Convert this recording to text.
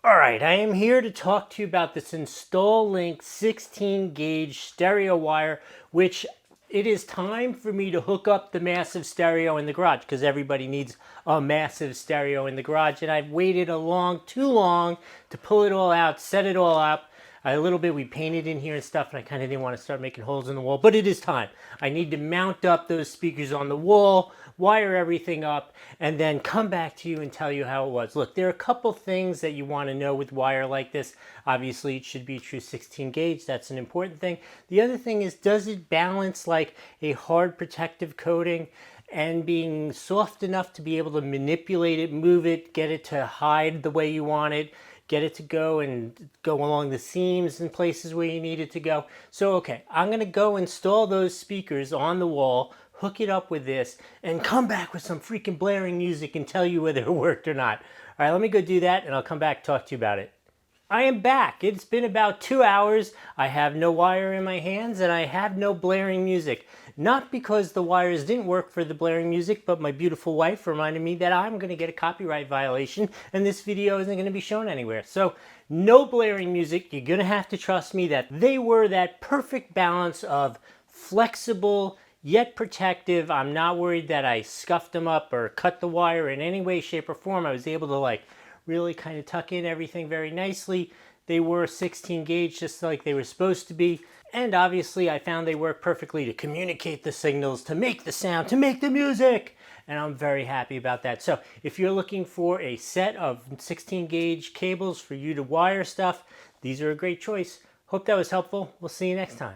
All right, I am here to talk to you about this InstallLink 16 gauge stereo wire, which it is time for me to hook up the massive stereo in the garage because everybody needs a massive stereo in the garage, and I've waited too long to pull it all out, set it all up. A little bit, we painted in here and stuff, and I kind of didn't want to start making holes in the wall, but it is time. I need to mount up those speakers on the wall, wire everything up, and then come back to you and tell you how it was. Look, there are a couple things that you want to know with wire like this. Obviously, it should be true 16 gauge. That's an important thing. The other thing is, does it balance like a hard protective coating and being soft enough to be able to manipulate it, move it, get it to hide the way you want it, get it to go and go along the seams and places where you need it to go. So, okay, I'm going to go install those speakers on the wall, hook it up with this, and come back with some freaking blaring music and tell you whether it worked or not. All right, let me go do that, and I'll come back and talk to you about it. I am back. It's been about 2 hours. I have no wire in my hands, and I have no blaring music. Not because the wires didn't work for the blaring music, but my beautiful wife reminded me that I'm going to get a copyright violation, and this video isn't going to be shown anywhere. So, no blaring music. You're going to have to trust me that they were that perfect balance of flexible yet protective. I'm not worried that I scuffed them up or cut the wire in any way, shape, or form. I was able to really kind of tuck in everything very nicely. They were 16 gauge just like they were supposed to be. And obviously I found they work perfectly to communicate the signals, to make the sound, to make the music. And I'm very happy about that. So if you're looking for a set of 16 gauge cables for you to wire stuff, these are a great choice. Hope that was helpful. We'll see you next time.